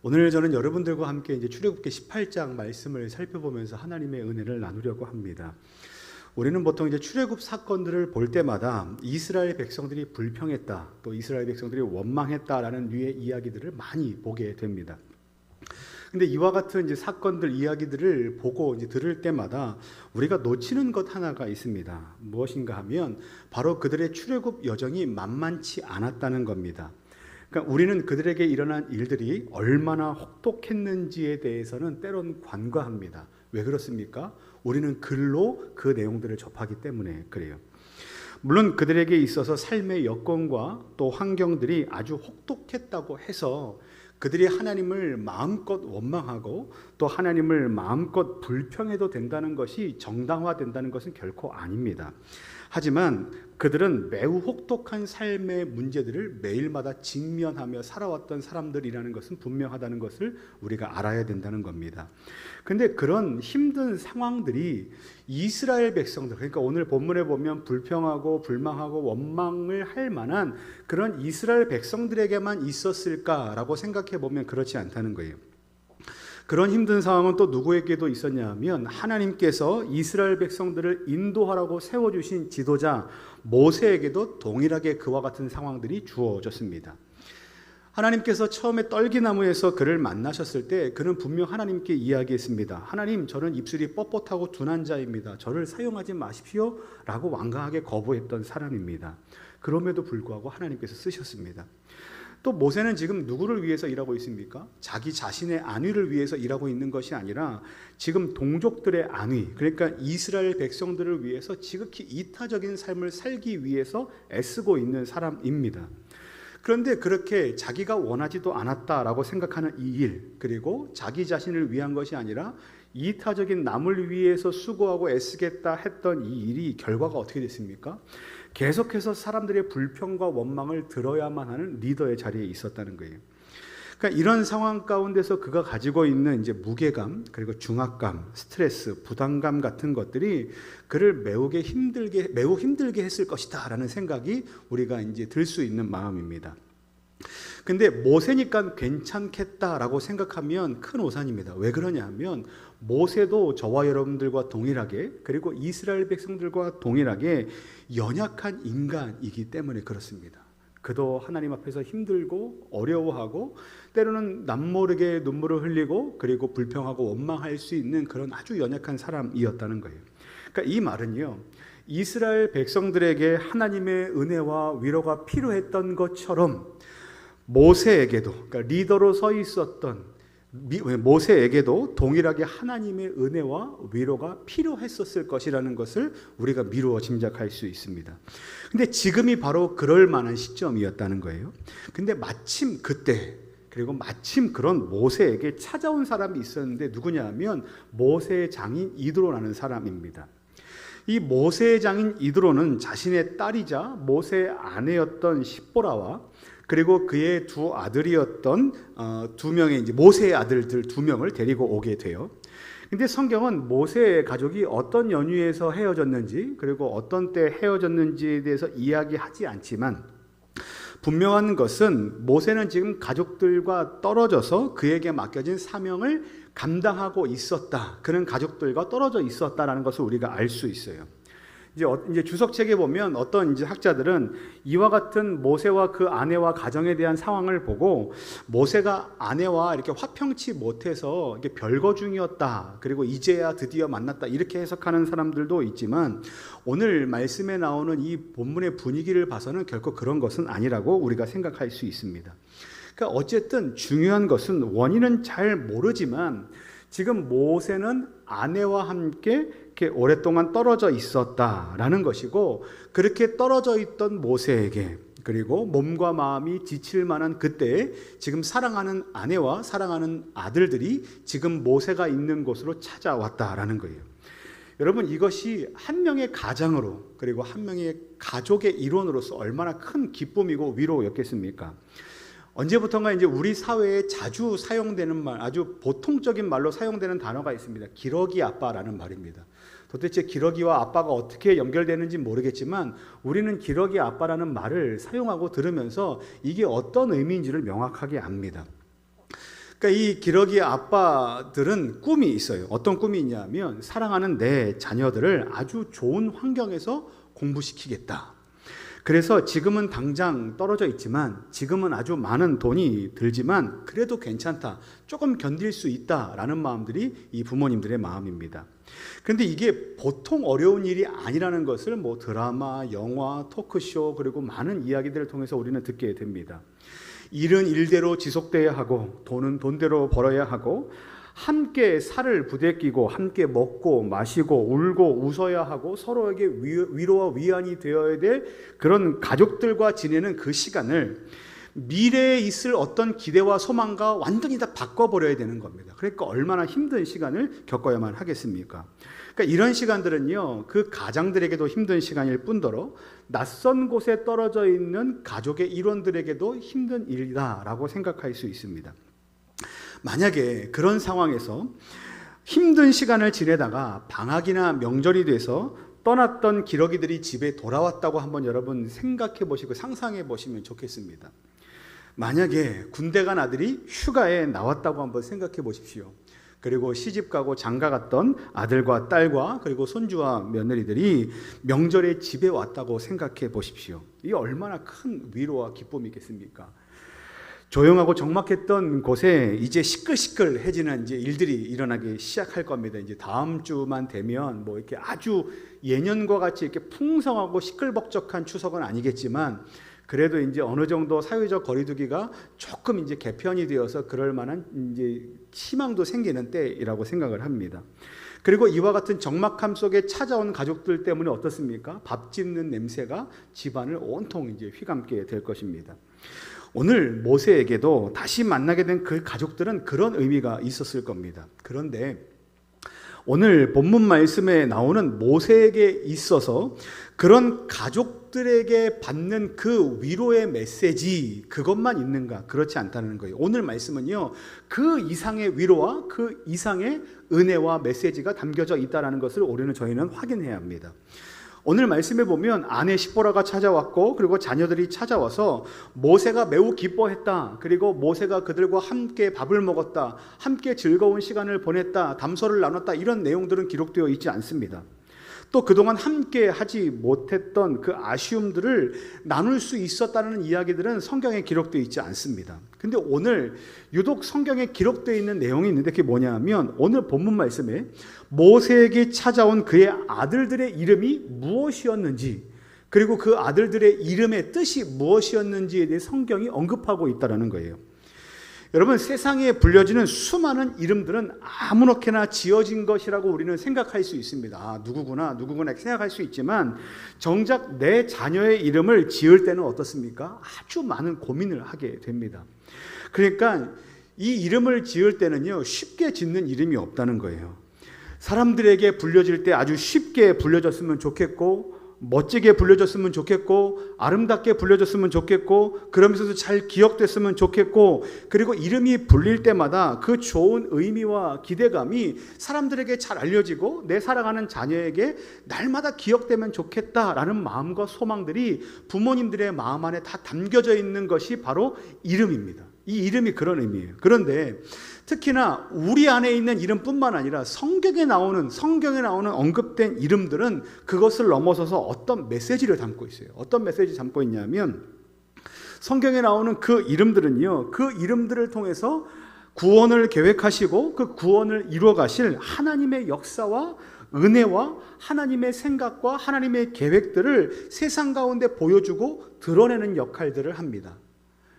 오늘 저는 여러분들과 함께 이제 출애굽기 18장 말씀을 살펴보면서 하나님의 은혜를 나누려고 합니다. 우리는 보통 이제 출애굽 사건들을 볼 때마다 이스라엘 백성들이 불평했다, 또 이스라엘 백성들이 원망했다라는 류의 이야기들을 많이 보게 됩니다. 근데 이와 같은 이제 사건들 이야기들을 보고 이제 들을 때마다 우리가 놓치는 것 하나가 있습니다. 무엇인가 하면 바로 그들의 출애굽 여정이 만만치 않았다는 겁니다. 그러니까 우리는 그들에게 일어난 일들이 얼마나 혹독했는지에 대해서는 때론 관과합니다. 왜 그렇습니까? 우리는 글로 그 내용들을 접하기 때문에 그래요. 물론 그들에게 있어서 삶의 여건과 또 환경들이 아주 혹독했다고 해서 그들이 하나님을 마음껏 원망하고 또 하나님을 마음껏 불평해도 된다는 것이 정당화된다는 것은 결코 아닙니다. 하지만 그들은 매우 혹독한 삶의 문제들을 매일마다 직면하며 살아왔던 사람들이라는 것은 분명하다는 것을 우리가 알아야 된다는 겁니다. 그런데 그런 힘든 상황들이 이스라엘 백성들, 그러니까 오늘 본문에 보면 불평하고 불망하고 원망을 할 만한 그런 이스라엘 백성들에게만 있었을까라고 생각해 보면 그렇지 않다는 거예요. 그런 힘든 상황은 또 누구에게도 있었냐 하면 하나님께서 이스라엘 백성들을 인도하라고 세워주신 지도자 모세에게도 동일하게 그와 같은 상황들이 주어졌습니다. 하나님께서 처음에 떨기나무에서 그를 만나셨을 때 그는 분명 하나님께 이야기했습니다. 하나님, 저는 입술이 뻣뻣하고 둔한 자입니다. 저를 사용하지 마십시오 라고 완강하게 거부했던 사람입니다. 그럼에도 불구하고 하나님께서 쓰셨습니다. 또 모세는 지금 누구를 위해서 일하고 있습니까? 자기 자신의 안위를 위해서 일하고 있는 것이 아니라 지금 동족들의 안위, 그러니까 이스라엘 백성들을 위해서 지극히 이타적인 삶을 살기 위해서 애쓰고 있는 사람입니다. 그런데 그렇게 자기가 원하지도 않았다라고 생각하는 이 일, 그리고 자기 자신을 위한 것이 아니라 이타적인 남을 위해서 수고하고 애쓰겠다 했던 이 일이 결과가 어떻게 됐습니까? 계속해서 사람들의 불평과 원망을 들어야만 하는 리더의 자리에 있었다는 거예요. 그러니까 이런 상황 가운데서 그가 가지고 있는 이제 무게감, 그리고 중압감, 스트레스, 부담감 같은 것들이 그를 매우 힘들게 했을 것이다라는 생각이 우리가 이제 들 수 있는 마음입니다. 근데 모세니까 괜찮겠다라고 생각하면 큰 오산입니다. 왜 그러냐 하면 모세도 저와 여러분들과 동일하게, 그리고 이스라엘 백성들과 동일하게 연약한 인간이기 때문에 그렇습니다. 그도 하나님 앞에서 힘들고 어려워하고 때로는 남모르게 눈물을 흘리고 그리고 불평하고 원망할 수 있는 그런 아주 연약한 사람이었다는 거예요. 그러니까 이 말은요, 이스라엘 백성들에게 하나님의 은혜와 위로가 필요했던 것처럼 모세에게도, 그러니까 리더로 서 있었던 모세에게도 동일하게 하나님의 은혜와 위로가 필요했었을 것이라는 것을 우리가 미루어 짐작할 수 있습니다. 근데 지금이 바로 그럴 만한 시점이었다는 거예요. 근데 마침 그때, 그리고 마침 그런 모세에게 찾아온 사람이 있었는데 누구냐 하면 모세의 장인 이드로라는 사람입니다. 이 모세의 장인 이드로는 자신의 딸이자 모세의 아내였던 십보라와 그리고 그의 두 아들이었던 두 명의 이제 모세의 아들들 두 명을 데리고 오게 돼요. 근데 성경은 모세의 가족이 어떤 연유에서 헤어졌는지 그리고 어떤 때 헤어졌는지에 대해서 이야기하지 않지만 분명한 것은 모세는 지금 가족들과 떨어져서 그에게 맡겨진 사명을 감당하고 있었다. 그는 가족들과 떨어져 있었다라는 것을 우리가 알 수 있어요. 이제 주석책에 보면 어떤 이제 학자들은 이와 같은 모세와 그 아내와 가정에 대한 상황을 보고 모세가 아내와 이렇게 화평치 못해서 이게 별거 중이었다. 그리고 이제야 드디어 만났다. 이렇게 해석하는 사람들도 있지만 오늘 말씀에 나오는 이 본문의 분위기를 봐서는 결코 그런 것은 아니라고 우리가 생각할 수 있습니다. 그러니까 어쨌든 중요한 것은 원인은 잘 모르지만 지금 모세는 아내와 함께 이렇게 오랫동안 떨어져 있었다라는 것이고, 그렇게 떨어져 있던 모세에게 그리고 몸과 마음이 지칠 만한 그때에 지금 사랑하는 아내와 사랑하는 아들들이 지금 모세가 있는 곳으로 찾아왔다라는 거예요. 여러분, 이것이 한 명의 가장으로 그리고 한 명의 가족의 일원으로서 얼마나 큰 기쁨이고 위로였겠습니까? 언제부턴가 이제 우리 사회에 자주 사용되는 말, 아주 보통적인 말로 사용되는 단어가 있습니다. 기러기 아빠라는 말입니다. 도대체 기러기와 아빠가 어떻게 연결되는지 모르겠지만 우리는 기러기 아빠라는 말을 사용하고 들으면서 이게 어떤 의미인지를 명확하게 압니다. 그러니까 이 기러기 아빠들은 꿈이 있어요. 어떤 꿈이 있냐면 사랑하는 내 자녀들을 아주 좋은 환경에서 공부시키겠다. 그래서 지금은 당장 떨어져 있지만, 지금은 아주 많은 돈이 들지만 그래도 괜찮다, 조금 견딜 수 있다라는 마음들이 이 부모님들의 마음입니다. 그런데 이게 보통 어려운 일이 아니라는 것을 드라마, 영화, 토크쇼, 그리고 많은 이야기들을 통해서 우리는 듣게 됩니다. 일은 일대로 지속돼야 하고 돈은 돈대로 벌어야 하고, 함께 살을 부대끼고 함께 먹고 마시고 울고 웃어야 하고 서로에게 위로와 위안이 되어야 될 그런 가족들과 지내는 그 시간을 미래에 있을 어떤 기대와 소망과 완전히 다 바꿔버려야 되는 겁니다. 그러니까 얼마나 힘든 시간을 겪어야만 하겠습니까? 그러니까 이런 시간들은요, 그 가장들에게도 힘든 시간일 뿐더러 낯선 곳에 떨어져 있는 가족의 일원들에게도 힘든 일이다라고 생각할 수 있습니다. 만약에 그런 상황에서 힘든 시간을 지내다가 방학이나 명절이 돼서 떠났던 기러기들이 집에 돌아왔다고 한번 여러분 생각해 보시고 상상해 보시면 좋겠습니다. 만약에 군대 간 아들이 휴가에 나왔다고 한번 생각해 보십시오. 그리고 시집가고 장가갔던 아들과 딸과 그리고 손주와 며느리들이 명절에 집에 왔다고 생각해 보십시오. 이게 얼마나 큰 위로와 기쁨이겠습니까? 조용하고 적막했던 곳에 이제 시끌시끌해지는 이제 일들이 일어나기 시작할 겁니다. 이제 다음 주만 되면 이렇게 아주 예년과 같이 이렇게 풍성하고 시끌벅적한 추석은 아니겠지만, 그래도 이제 어느 정도 사회적 거리두기가 조금 이제 개편이 되어서 그럴 만한 이제 희망도 생기는 때이라고 생각을 합니다. 그리고 이와 같은 적막함 속에 찾아온 가족들 때문에 어떻습니까? 밥 짓는 냄새가 집안을 온통 이제 휘감게 될 것입니다. 오늘 모세에게도 다시 만나게 된 그 가족들은 그런 의미가 있었을 겁니다. 그런데 오늘 본문 말씀에 나오는 모세에게 있어서 그런 가족들에게 받는 그 위로의 메시지, 그것만 있는가? 그렇지 않다는 거예요. 오늘 말씀은요, 그 이상의 위로와 그 이상의 은혜와 메시지가 담겨져 있다는 것을 저희는 확인해야 합니다. 오늘 말씀에 보면 아내 시보라가 찾아왔고, 그리고 자녀들이 찾아와서 모세가 매우 기뻐했다, 그리고 모세가 그들과 함께 밥을 먹었다, 함께 즐거운 시간을 보냈다, 담소를 나눴다, 이런 내용들은 기록되어 있지 않습니다. 또 그동안 함께 하지 못했던 그 아쉬움들을 나눌 수 있었다는 이야기들은 성경에 기록되어 있지 않습니다. 근데 오늘 유독 성경에 기록되어 있는 내용이 있는데, 그게 뭐냐면 오늘 본문 말씀에 모세에게 찾아온 그의 아들들의 이름이 무엇이었는지, 그리고 그 아들들의 이름의 뜻이 무엇이었는지에 대해 성경이 언급하고 있다는 거예요. 여러분, 세상에 불려지는 수많은 이름들은 아무렇게나 지어진 것이라고 우리는 생각할 수 있습니다. 누구구나 생각할 수 있지만, 정작 내 자녀의 이름을 지을 때는 어떻습니까? 아주 많은 고민을 하게 됩니다. 그러니까 이 이름을 지을 때는요, 쉽게 짓는 이름이 없다는 거예요. 사람들에게 불려질 때 아주 쉽게 불려졌으면 좋겠고, 멋지게 불려졌으면 좋겠고, 아름답게 불려졌으면 좋겠고, 그러면서도 잘 기억됐으면 좋겠고, 그리고 이름이 불릴 때마다 그 좋은 의미와 기대감이 사람들에게 잘 알려지고 내 사랑하는 자녀에게 날마다 기억되면 좋겠다라는 마음과 소망들이 부모님들의 마음 안에 다 담겨져 있는 것이 바로 이름입니다. 이 이름이 그런 의미예요. 그런데 특히나 우리 안에 있는 이름뿐만 아니라 성경에 나오는 언급된 이름들은 그것을 넘어서서 어떤 메시지를 담고 있어요. 어떤 메시지 담고 있냐면, 성경에 나오는 그 이름들은요, 그 이름들을 통해서 구원을 계획하시고 그 구원을 이루어 가실 하나님의 역사와 은혜와 하나님의 생각과 하나님의 계획들을 세상 가운데 보여주고 드러내는 역할들을 합니다.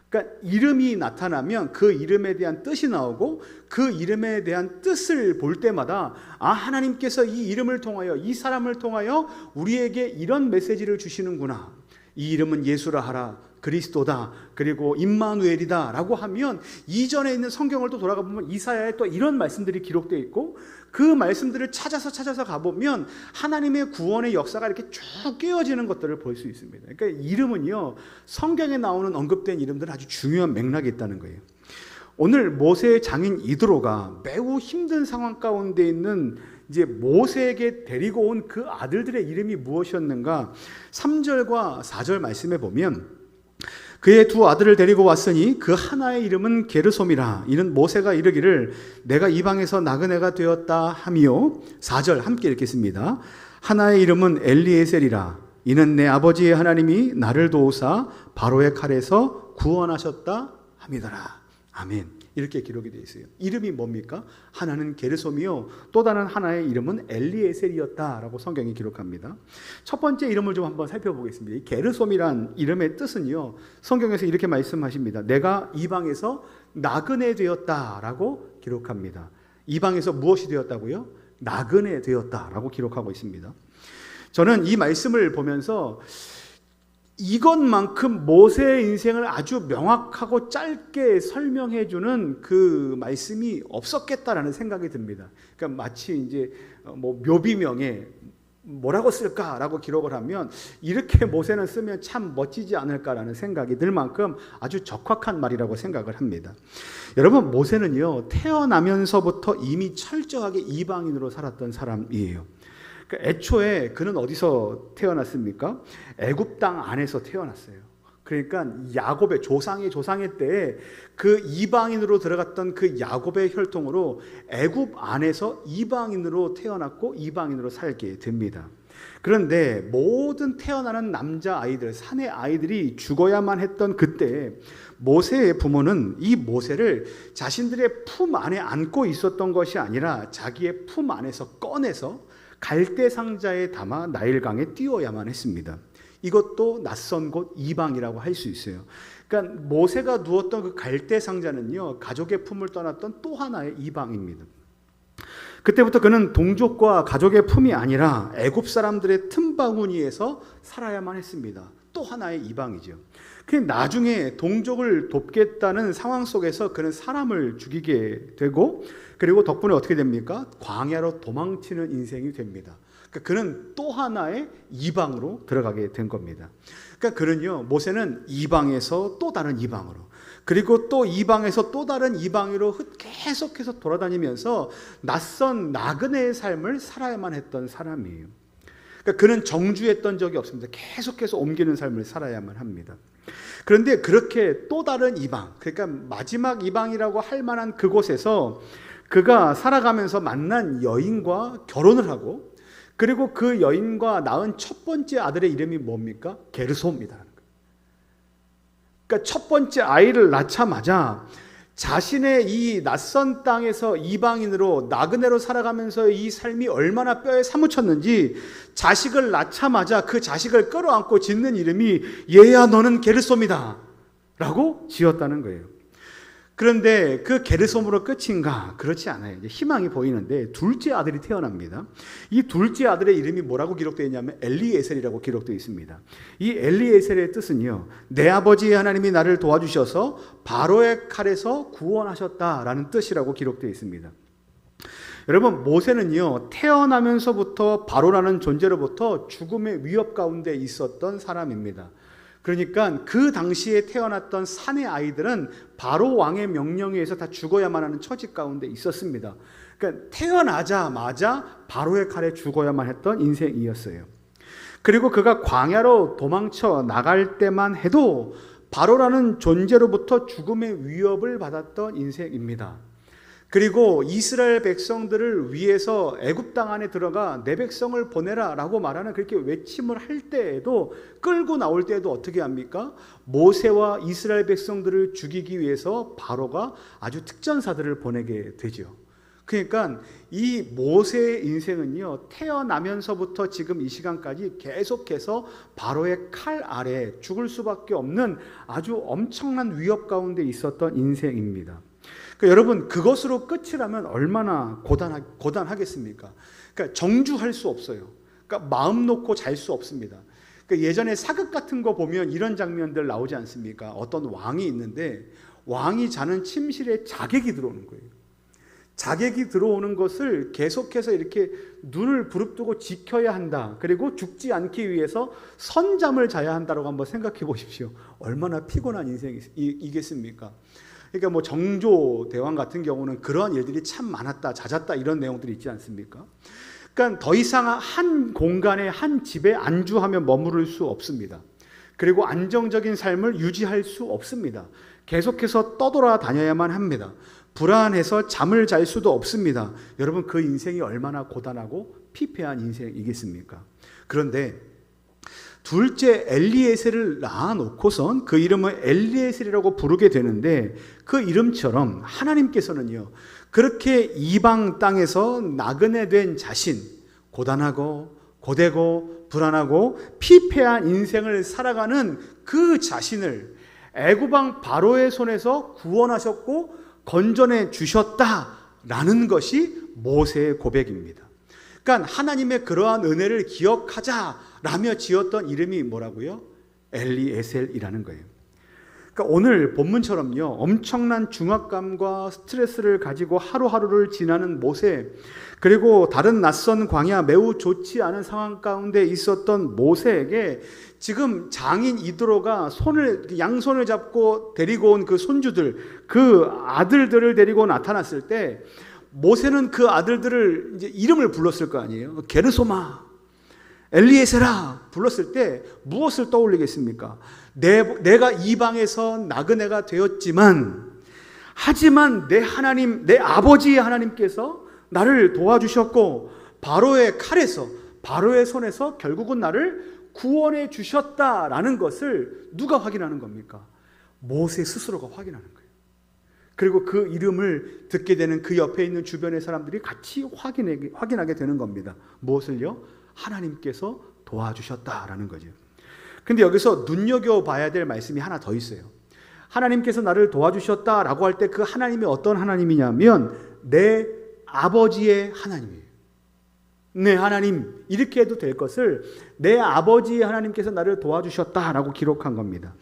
그러니까 이름이 나타나면 그 이름에 대한 뜻이 나오고, 그 이름에 대한 뜻을 볼 때마다 하나님께서 이 이름을 통하여, 이 사람을 통하여 우리에게 이런 메시지를 주시는구나, 이 이름은 예수라 하라, 그리스도다, 그리고 임마누엘이다 라고 하면, 이전에 있는 성경을 또 돌아가 보면 이사야에 또 이런 말씀들이 기록되어 있고, 그 말씀들을 찾아서 가보면 하나님의 구원의 역사가 이렇게 쭉 깨어지는 것들을 볼 수 있습니다. 그러니까 이름은요, 성경에 나오는 언급된 이름들은 아주 중요한 맥락이 있다는 거예요. 오늘 모세의 장인 이드로가 매우 힘든 상황 가운데 있는 이제 모세에게 데리고 온 그 아들들의 이름이 무엇이었는가, 3절과 4절 말씀에 보면 그의 두 아들을 데리고 왔으니 그 하나의 이름은 게르솜이라. 이는 모세가 이르기를 내가 이방에서 나그네가 되었다 하미요. 4절 함께 읽겠습니다. 하나의 이름은 엘리에셀이라. 이는 내 아버지의 하나님이 나를 도우사 바로의 칼에서 구원하셨다 함이더라. 아멘. 이렇게 기록이 되어 있어요. 이름이 뭡니까? 하나는 게르솜이요, 또 다른 하나의 이름은 엘리에셀이었다라고 성경이 기록합니다. 첫 번째 이름을 좀 한번 살펴보겠습니다. 이 게르솜이란 이름의 뜻은요, 성경에서 이렇게 말씀하십니다. 내가 이방에서 나그네 되었다라고 기록합니다. 이방에서 무엇이 되었다고요? 나그네 되었다라고 기록하고 있습니다. 저는 이 말씀을 보면서 이것만큼 모세의 인생을 아주 명확하고 짧게 설명해 주는 그 말씀이 없었겠다라는 생각이 듭니다. 그러니까 마치 이제 묘비명에 뭐라고 쓸까라고 기록을 하면 이렇게 모세는 쓰면 참 멋지지 않을까라는 생각이 들 만큼 아주 적확한 말이라고 생각을 합니다. 여러분, 모세는요, 태어나면서부터 이미 철저하게 이방인으로 살았던 사람이에요. 그러니까 애초에 그는 어디서 태어났습니까? 애굽 땅 안에서 태어났어요. 그러니까 야곱의 조상의 때에 그 이방인으로 들어갔던 그 야곱의 혈통으로 애굽 안에서 이방인으로 태어났고 이방인으로 살게 됩니다. 그런데 모든 태어나는 남자 아이들, 사내 아이들이 죽어야만 했던 그때 모세의 부모는 이 모세를 자신들의 품 안에 안고 있었던 것이 아니라 자기의 품 안에서 꺼내서 갈대 상자에 담아 나일강에 띄워야만 했습니다. 이것도 낯선 곳 이방이라고 할 수 있어요. 그러니까 모세가 누웠던 그 갈대 상자는요, 가족의 품을 떠났던 또 하나의 이방입니다. 그때부터 그는 동족과 가족의 품이 아니라 애굽 사람들의 틈바구니에서 살아야만 했습니다. 또 하나의 이방이죠. 나중에 동족을 돕겠다는 상황 속에서 그는 사람을 죽이게 되고, 그리고 덕분에 어떻게 됩니까? 광야로 도망치는 인생이 됩니다. 그러니까 그는 또 하나의 이방으로 들어가게 된 겁니다. 그러니까 그는요, 모세는 이방에서 또 다른 이방으로, 그리고 또 이방에서 또 다른 이방으로 계속해서 돌아다니면서 낯선 나그네의 삶을 살아야만 했던 사람이에요. 그러니까 그는 정주했던 적이 없습니다. 계속해서 옮기는 삶을 살아야만 합니다. 그런데 그렇게 또 다른 이방, 그러니까 마지막 이방이라고 할 만한 그곳에서 그가 살아가면서 만난 여인과 결혼을 하고, 그리고 그 여인과 낳은 첫 번째 아들의 이름이 뭡니까? 게르솜이다. 그러니까 첫 번째 아이를 낳자마자 자신의 이 낯선 땅에서 이방인으로 나그네로 살아가면서 이 삶이 얼마나 뼈에 사무쳤는지 자식을 낳자마자 그 자식을 끌어안고 짓는 이름이 얘야 너는 게르솜이다 라고 지었다는 거예요. 그런데 그 게르솜으로 끝인가? 그렇지 않아요. 이제 희망이 보이는데 둘째 아들이 태어납니다. 이 둘째 아들의 이름이 뭐라고 기록되어 있냐면 엘리에셀이라고 기록되어 있습니다. 이 엘리에셀의 뜻은요, 내 아버지의 하나님이 나를 도와주셔서 바로의 칼에서 구원하셨다라는 뜻이라고 기록되어 있습니다. 여러분, 모세는요, 태어나면서부터 바로라는 존재로부터 죽음의 위협 가운데 있었던 사람입니다. 그러니까 그 당시에 태어났던 사내 아이들은 바로 왕의 명령에 의해서 다 죽어야만 하는 처지 가운데 있었습니다. 그러니까 태어나자마자 바로의 칼에 죽어야만 했던 인생이었어요. 그리고 그가 광야로 도망쳐 나갈 때만 해도 바로라는 존재로부터 죽음의 위협을 받았던 인생입니다. 그리고 이스라엘 백성들을 위해서 애굽 땅 안에 들어가 내 백성을 보내라 라고 말하는 그렇게 외침을 할 때에도, 끌고 나올 때에도 어떻게 합니까? 모세와 이스라엘 백성들을 죽이기 위해서 바로가 아주 특전사들을 보내게 되죠. 그러니까 이 모세의 인생은요, 태어나면서부터 지금 이 시간까지 계속해서 바로의 칼 아래 죽을 수밖에 없는 아주 엄청난 위협 가운데 있었던 인생입니다. 그러니까 여러분, 그것으로 끝이라면 얼마나 고단하겠습니까? 그러니까 정주할 수 없어요. 그러니까 마음 놓고 잘 수 없습니다. 그러니까 예전에 사극 같은 거 보면 이런 장면들 나오지 않습니까? 어떤 왕이 있는데 왕이 자는 침실에 자객이 들어오는 거예요. 자객이 들어오는 것을 계속해서 이렇게 눈을 부릅뜨고 지켜야 한다. 그리고 죽지 않기 위해서 선잠을 자야 한다라고 한번 생각해 보십시오. 얼마나 피곤한 인생이겠습니까? 그러니까 정조 대왕 같은 경우는 그러한 일들이 참 많았다, 잦았다 이런 내용들이 있지 않습니까? 그러니까 더 이상 한 공간에, 한 집에 안주하며 머무를 수 없습니다. 그리고 안정적인 삶을 유지할 수 없습니다. 계속해서 떠돌아다녀야만 합니다. 불안해서 잠을 잘 수도 없습니다. 여러분, 그 인생이 얼마나 고단하고 피폐한 인생이겠습니까? 그런데 둘째 엘리에셀을 낳아놓고선 그 이름을 엘리에셀이라고 부르게 되는데, 그 이름처럼 하나님께서는요, 그렇게 이방 땅에서 나그네 된 자신, 고단하고 고되고 불안하고 피폐한 인생을 살아가는 그 자신을 애굽왕 바로의 손에서 구원하셨고 건져내 주셨다라는 것이 모세의 고백입니다. 그러니까 하나님의 그러한 은혜를 기억하자라며 지었던 이름이 뭐라고요? 엘리에셀이라는 거예요. 그러니까 오늘 본문처럼요, 엄청난 중압감과 스트레스를 가지고 하루하루를 지나는 모세, 그리고 다른 낯선 광야, 매우 좋지 않은 상황 가운데 있었던 모세에게 지금 장인 이드로가 양손을 잡고 데리고 온 그 손주들, 그 아들들을 데리고 나타났을 때 모세는 그 아들들을 이제 이름을 불렀을 거 아니에요. 게르소마, 엘리에셀아 불렀을 때 무엇을 떠올리겠습니까? 내가 이방에서 나그네가 되었지만, 하지만 내 하나님, 내 아버지의 하나님께서 나를 도와주셨고 바로의 칼에서, 바로의 손에서 결국은 나를 구원해 주셨다라는 것을 누가 확인하는 겁니까? 모세 스스로가 확인하는 거예요. 그리고 그 이름을 듣게 되는 그 옆에 있는 주변의 사람들이 같이 확인하게 되는 겁니다. 무엇을요? 하나님께서 도와주셨다라는 거죠. 근데 여기서 눈여겨봐야 될 말씀이 하나 더 있어요. 하나님께서 나를 도와주셨다라고 할 때 그 하나님이 어떤 하나님이냐면 내 아버지의 하나님이에요. 네, 하나님, 이렇게 해도 될 것을 내 아버지의 하나님께서 나를 도와주셨다라고 기록한 겁니다.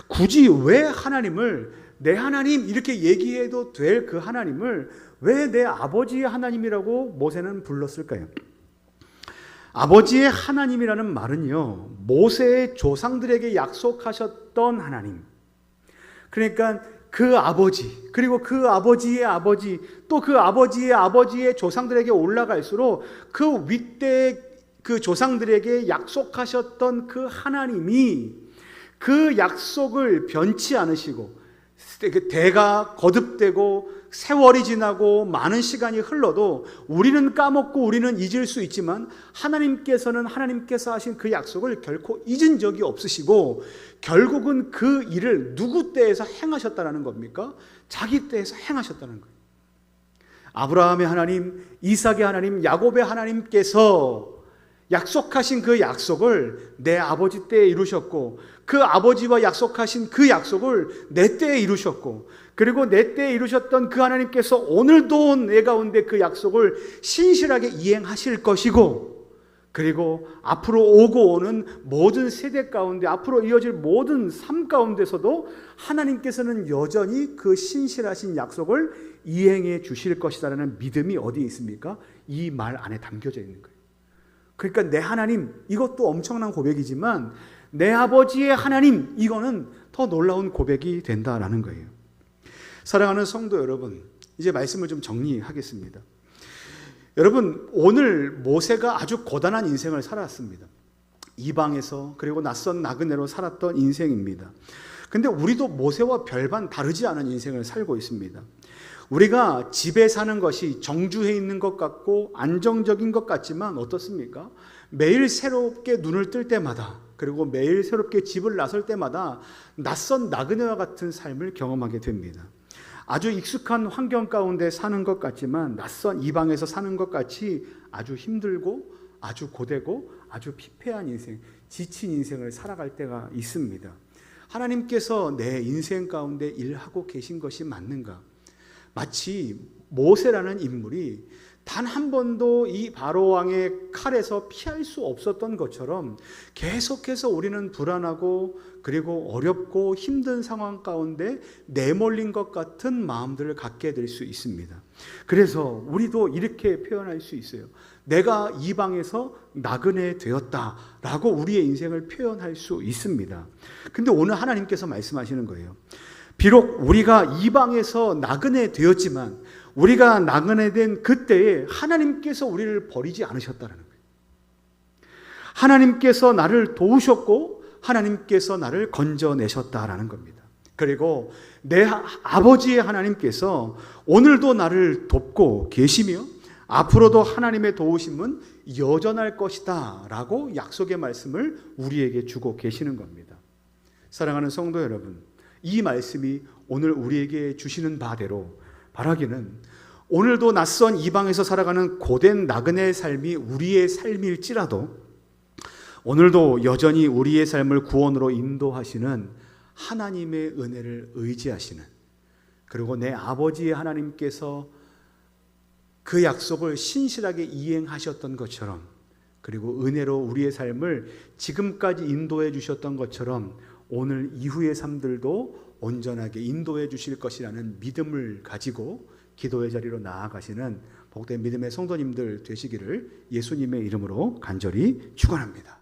굳이 왜 하나님을 내 하나님 이렇게 얘기해도 될 그 하나님을 왜 내 아버지의 하나님이라고 모세는 불렀을까요? 아버지의 하나님이라는 말은요, 모세의 조상들에게 약속하셨던 하나님, 그러니까 그 아버지, 그리고 그 아버지의 아버지, 또 그 아버지의 아버지의 조상들에게 올라갈수록 그 윗대 그 조상들에게 약속하셨던 그 하나님이 그 약속을 변치 않으시고, 대가 거듭되고 세월이 지나고 많은 시간이 흘러도 우리는 까먹고 우리는 잊을 수 있지만 하나님께서는 하나님께서 하신 그 약속을 결코 잊은 적이 없으시고, 결국은 그 일을 누구 때에서 행하셨다는 겁니까? 자기 때에서 행하셨다는 거예요. 아브라함의 하나님, 이삭의 하나님, 야곱의 하나님께서 약속하신 그 약속을 내 아버지 때에 이루셨고, 그 아버지와 약속하신 그 약속을 내 때에 이루셨고, 그리고 내 때에 이루셨던 그 하나님께서 오늘도 내 가운데 그 약속을 신실하게 이행하실 것이고, 그리고 앞으로 오고 오는 모든 세대 가운데, 앞으로 이어질 모든 삶 가운데서도 하나님께서는 여전히 그 신실하신 약속을 이행해 주실 것이라는 믿음이 어디에 있습니까? 이 말 안에 담겨져 있는 거예요. 그러니까 내 하나님, 이것도 엄청난 고백이지만 내 아버지의 하나님, 이거는 더 놀라운 고백이 된다라는 거예요. 사랑하는 성도 여러분, 이제 말씀을 좀 정리하겠습니다. 여러분, 오늘 모세가 아주 고단한 인생을 살았습니다. 이방에서, 그리고 낯선 나그네로 살았던 인생입니다. 근데 우리도 모세와 별반 다르지 않은 인생을 살고 있습니다. 우리가 집에 사는 것이 정주해 있는 것 같고 안정적인 것 같지만 어떻습니까? 매일 새롭게 눈을 뜰 때마다, 그리고 매일 새롭게 집을 나설 때마다 낯선 나그네와 같은 삶을 경험하게 됩니다. 아주 익숙한 환경 가운데 사는 것 같지만 낯선 이방에서 사는 것 같이 아주 힘들고 아주 고되고 아주 피폐한 인생, 지친 인생을 살아갈 때가 있습니다. 하나님께서 내 인생 가운데 일하고 계신 것이 맞는가? 마치 모세라는 인물이 단 한 번도 이 바로 왕의 칼에서 피할 수 없었던 것처럼 계속해서 우리는 불안하고 그리고 어렵고 힘든 상황 가운데 내몰린 것 같은 마음들을 갖게 될 수 있습니다. 그래서 우리도 이렇게 표현할 수 있어요. 내가 이방에서 나그네 되었다라고 우리의 인생을 표현할 수 있습니다. 근데 오늘 하나님께서 말씀하시는 거예요. 비록 우리가 이방에서 나그네 되었지만 우리가 나그네 된 그때에 하나님께서 우리를 버리지 않으셨다는 거예요. 하나님께서 나를 도우셨고 하나님께서 나를 건져내셨다라는 겁니다. 그리고 내 아버지의 하나님께서 오늘도 나를 돕고 계시며 앞으로도 하나님의 도우심은 여전할 것이다 라고 약속의 말씀을 우리에게 주고 계시는 겁니다. 사랑하는 성도 여러분, 이 말씀이 오늘 우리에게 주시는 바대로 바라기는 오늘도 낯선 이방에서 살아가는 고된 나그네의 삶이 우리의 삶일지라도 오늘도 여전히 우리의 삶을 구원으로 인도하시는 하나님의 은혜를 의지하시는, 그리고 내 아버지의 하나님께서 그 약속을 신실하게 이행하셨던 것처럼, 그리고 은혜로 우리의 삶을 지금까지 인도해 주셨던 것처럼 오늘 이후의 삶들도 온전하게 인도해 주실 것이라는 믿음을 가지고 기도의 자리로 나아가시는 복된 믿음의 성도님들 되시기를 예수님의 이름으로 간절히 축원합니다.